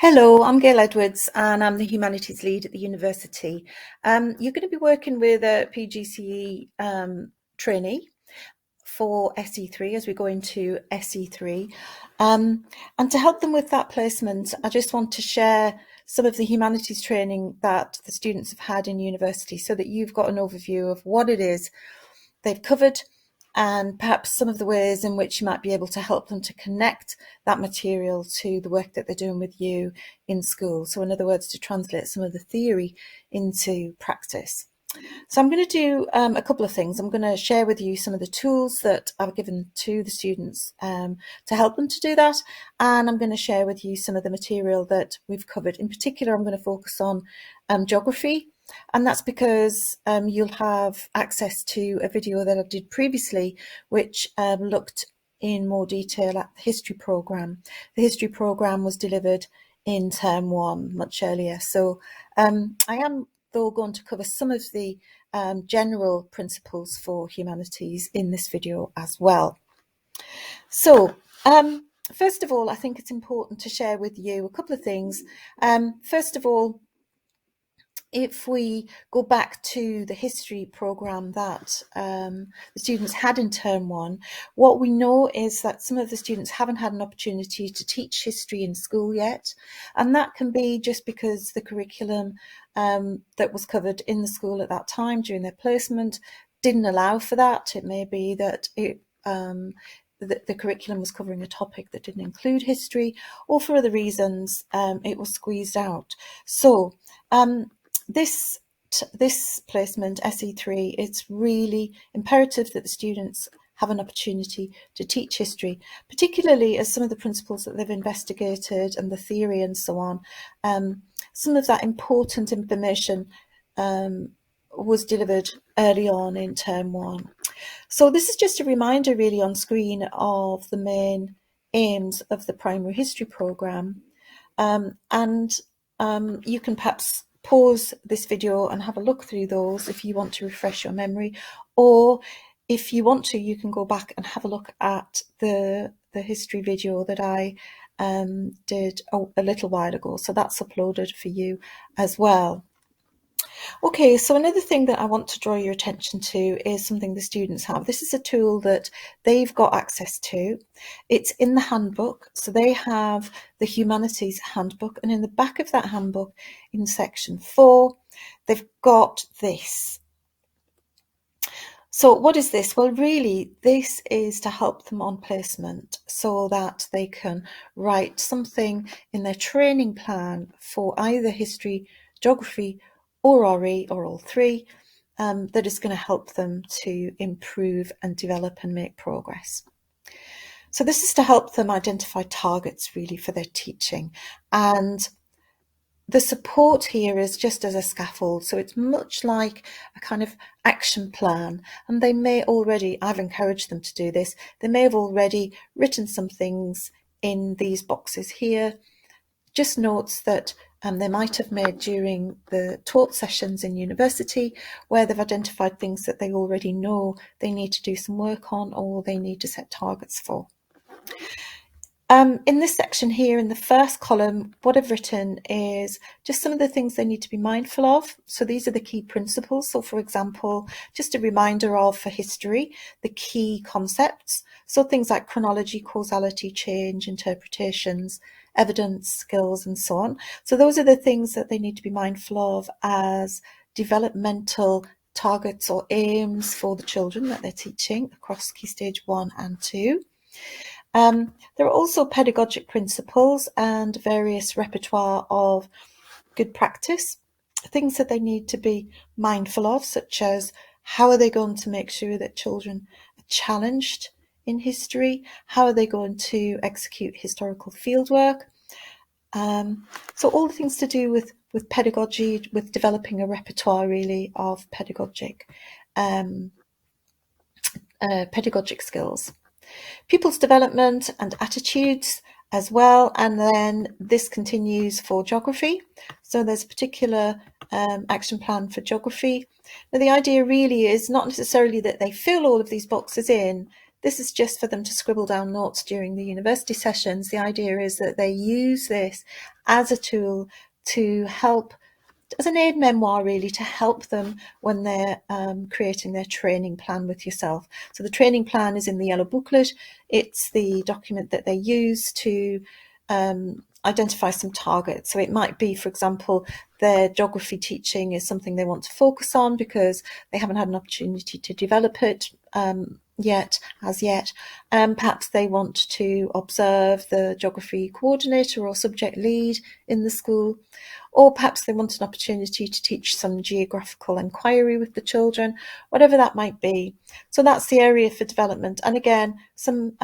Hello, I'm Gail Edwards and I'm the Humanities lead at the university. You're going to be working with a PGCE trainee for SE3 as we go into SE3. And to help them with that placement, I just want to share some of the humanities training that the students have had in university so that you've got an overview of what it is they've covered and perhaps some of the ways in which you might be able to help them to connect that material to the work that they're doing with you in school. So in other words, to translate some of the theory into practice. So I'm going to do a couple of things. I'm going to share with you some of the tools that I've given to the students to help them to do that. And I'm going to share with you some of the material that we've covered. In particular, I'm going to focus on geography. And that's because you'll have access to a video that I did previously, which looked in more detail at the history programme. The history programme was delivered in term 1 much earlier. So I am though going to cover some of the general principles for humanities in this video as well. So first of all, I think it's important to share with you a couple of things. First of all, if we go back to the history programme that the students had in term 1, what we know is that some of the students haven't had an opportunity to teach history in school yet. And that can be just because the curriculum that was covered in the school at that time during their placement didn't allow for that. It may be that the curriculum was covering a topic that didn't include history, or for other reasons it was squeezed out. So this placement, SE3, it's really imperative that the students have an opportunity to teach history, particularly as some of the principles that they've investigated and the theory and so on, some of that important information was delivered early on in term 1. So this is just a reminder really on screen of the main aims of the primary history programme, and you can perhaps pause this video and have a look through those if you want to refresh your memory, or if you want to, you can go back and have a look at the history video that I did a little while ago. So that's uploaded for you as well. Okay, so another thing that I want to draw your attention to is something the students have. This is a tool that they've got access to. It's in the handbook. So they have the Humanities handbook, and in the back of that handbook in section 4, they've got this. So what is this? Well, really, this is to help them on placement so that they can write something in their training plan for either history, geography, or RE, or all three, that is going to help them to improve and develop and make progress. So this is to help them identify targets really for their teaching, and the support here is just as a scaffold. So it's much like a kind of action plan, and they may already, I've encouraged them to do this, they may have already written some things in these boxes here, just notes that they might have made during the taught sessions in university, where they've identified things that they already know they need to do some work on, or they need to set targets for. In this section here, in the first column, what I've written is just some of the things they need to be mindful of. So these are the key principles. So for example, just a reminder of, for history, the key concepts. So things like chronology, causality, change, interpretations, evidence, skills, and so on. So those are the things that they need to be mindful of as developmental targets or aims for the children that they're teaching across Key Stage 1 and 2. There are also pedagogic principles and various repertoire of good practice, things that they need to be mindful of, such as how are they going to make sure that children are challenged in history? How are they going to execute historical fieldwork? So all the things to do with pedagogy, with developing a repertoire really of pedagogic skills. Pupils' development and attitudes as well, and then this continues for geography. So there's a particular action plan for geography. Now the idea really is not necessarily that they fill all of these boxes in, This is just for them to scribble down notes during the university sessions. The idea is that they use this as a tool to help, as an aid memoir really, to help them when they're creating their training plan with yourself. So the training plan is in the yellow booklet. It's the document that they use to identify some targets. So it might be, for example, their geography teaching is something they want to focus on because they haven't had an opportunity to develop it yet. Perhaps they want to observe the geography coordinator or subject lead in the school, or perhaps they want an opportunity to teach some geographical inquiry with the children, whatever that might be. So that's the area for development. And again, some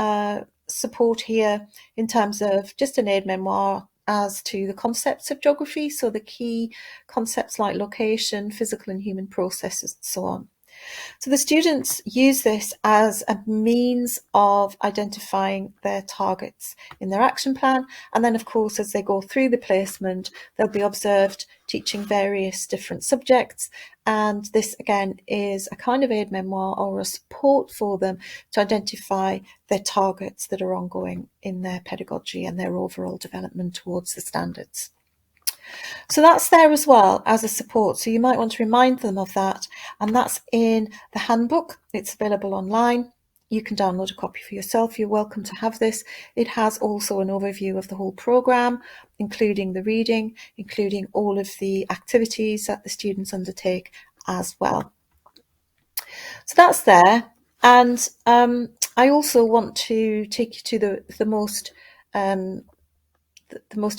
support here in terms of just an aid memoir as to the concepts of geography, so the key concepts like location, physical and human processes, and so on. So the students use this as a means of identifying their targets in their action plan. And then, of course, as they go through the placement, they'll be observed teaching various different subjects. And this, again, is a kind of aid memoir or a support for them to identify their targets that are ongoing in their pedagogy and their overall development towards the standards. So that's there as well as a support. So you might want to remind them of that. And that's in the handbook. It's available online. You can download a copy for yourself. You're welcome to have this. It has also an overview of the whole programme, including the reading, including all of the activities that the students undertake as well. So that's there. And I also want to take you to the most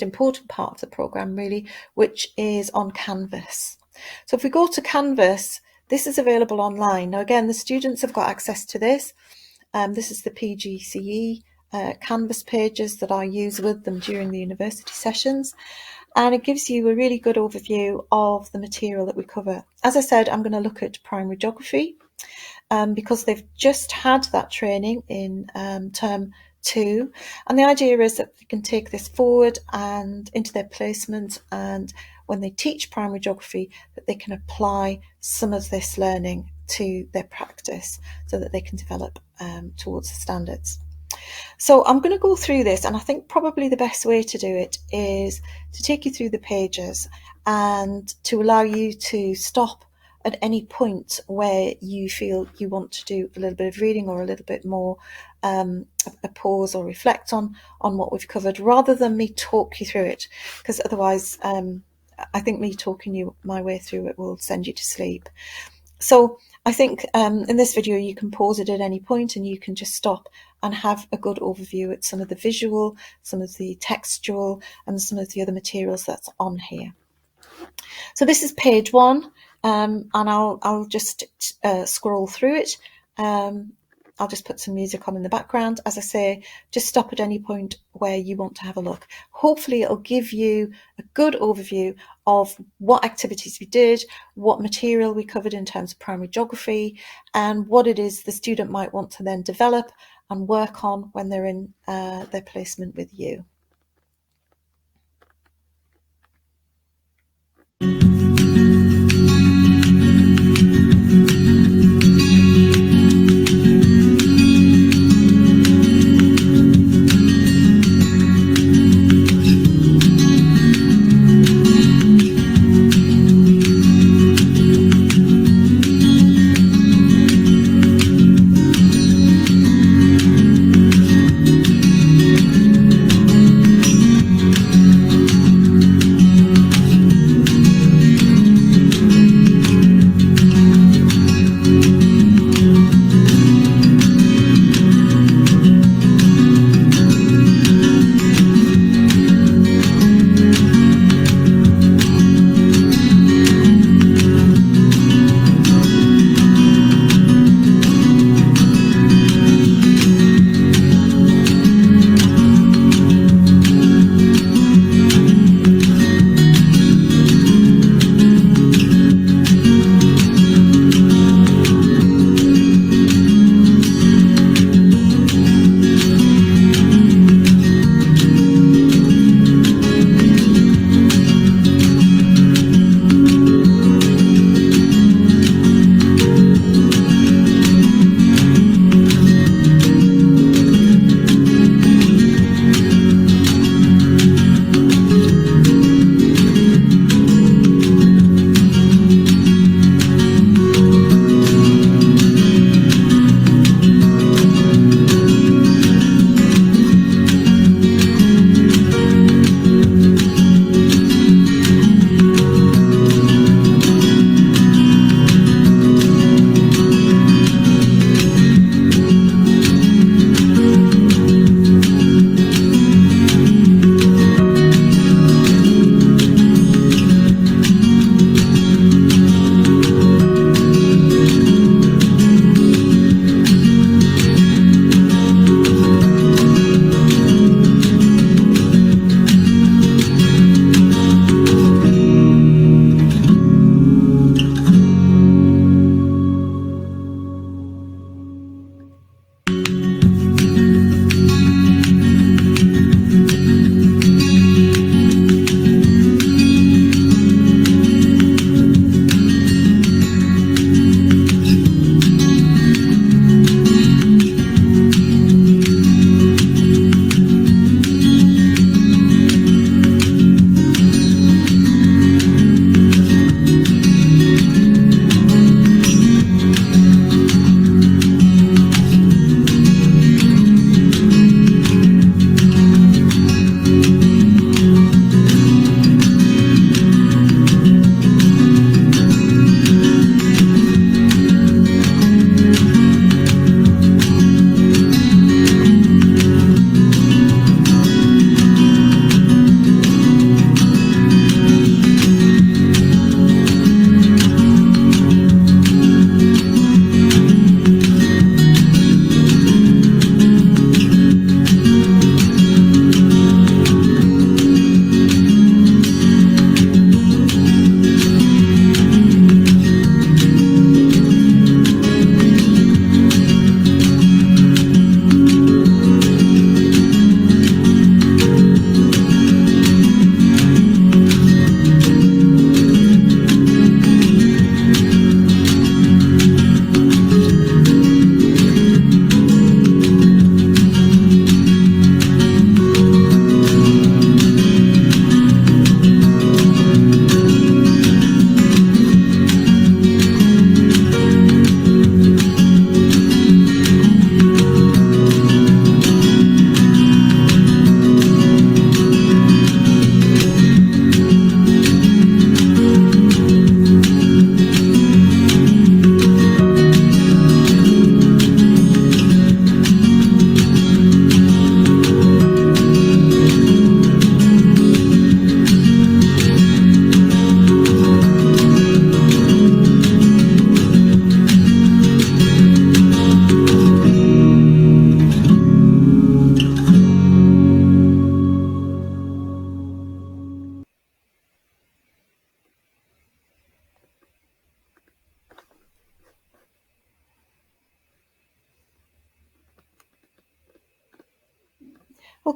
important part of the programme, really, which is on Canvas. So if we go to Canvas, this is available online. Now, again, the students have got access to this. This is the PGCE Canvas pages that I use with them during the university sessions. And it gives you a really good overview of the material that we cover. As I said, I'm going to look at primary geography because they've just had that training in term 2, and the idea is that they can take this forward and into their placement, and when they teach primary geography, that they can apply some of this learning to their practice so that they can develop towards the standards. So I'm going to go through this, and I think probably the best way to do it is to take you through the pages and to allow you to stop at any point where you feel you want to do a little bit of reading or a little bit more a pause or reflect on what we've covered, rather than me talk you through it, because otherwise I think me talking you my way through it will send you to sleep. So I think in this video you can pause it at any point and you can just stop and have a good overview at some of the visual, some of the textual, and some of the other materials that's on here. So this is page 1. And I'll just scroll through it. I'll just put some music on in the background. As I say, just stop at any point where you want to have a look. Hopefully it'll give you a good overview of what activities we did, what material we covered in terms of primary geography, and what it is the student might want to then develop and work on when they're in their placement with you.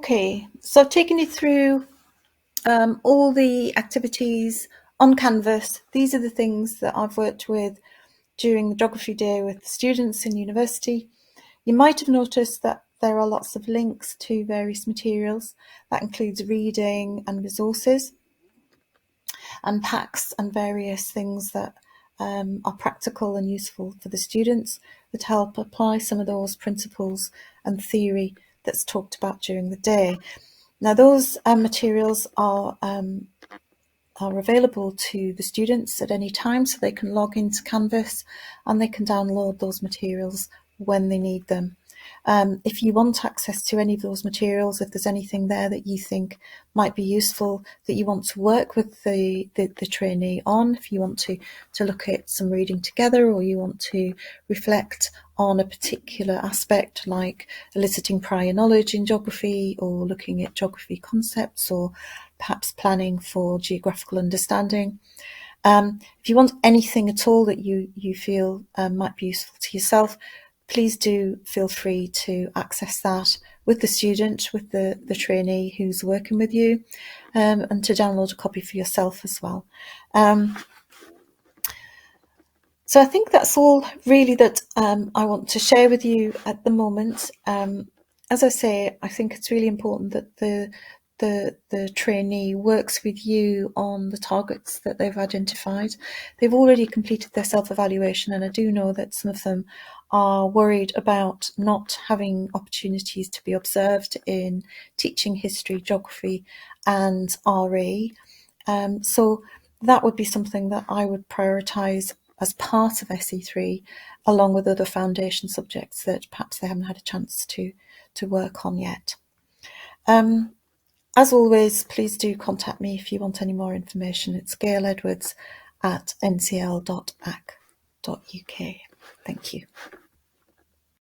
Okay, so I've taken you through all the activities on Canvas. These are the things that I've worked with during the geography day with the students in university. You might have noticed that there are lots of links to various materials. That includes reading and resources and packs and various things that are practical and useful for the students that help apply some of those principles and theory that's talked about during the day. Now, those materials are available to the students at any time, so they can log into Canvas and they can download those materials when they need them. If you want access to any of those materials, if there's anything there that you think might be useful, that you want to work with the trainee on, if you want to look at some reading together, or you want to reflect on a particular aspect like eliciting prior knowledge in geography, or looking at geography concepts, or perhaps planning for geographical understanding. If you want anything at all that you feel might be useful to yourself, please do feel free to access that with the student, with the trainee who's working with you, and to download a copy for yourself as well. So I think that's all really that I want to share with you at the moment. As I say, I think it's really important that the trainee works with you on the targets that they've identified. They've already completed their self-evaluation, and I do know that some of them are worried about not having opportunities to be observed in teaching history, geography and RE. So that would be something that I would prioritise as part of SE3, along with other foundation subjects that perhaps they haven't had a chance to work on yet. As always, please do contact me if you want any more information. It's gailedwards@ncl.ac.uk. Thank you.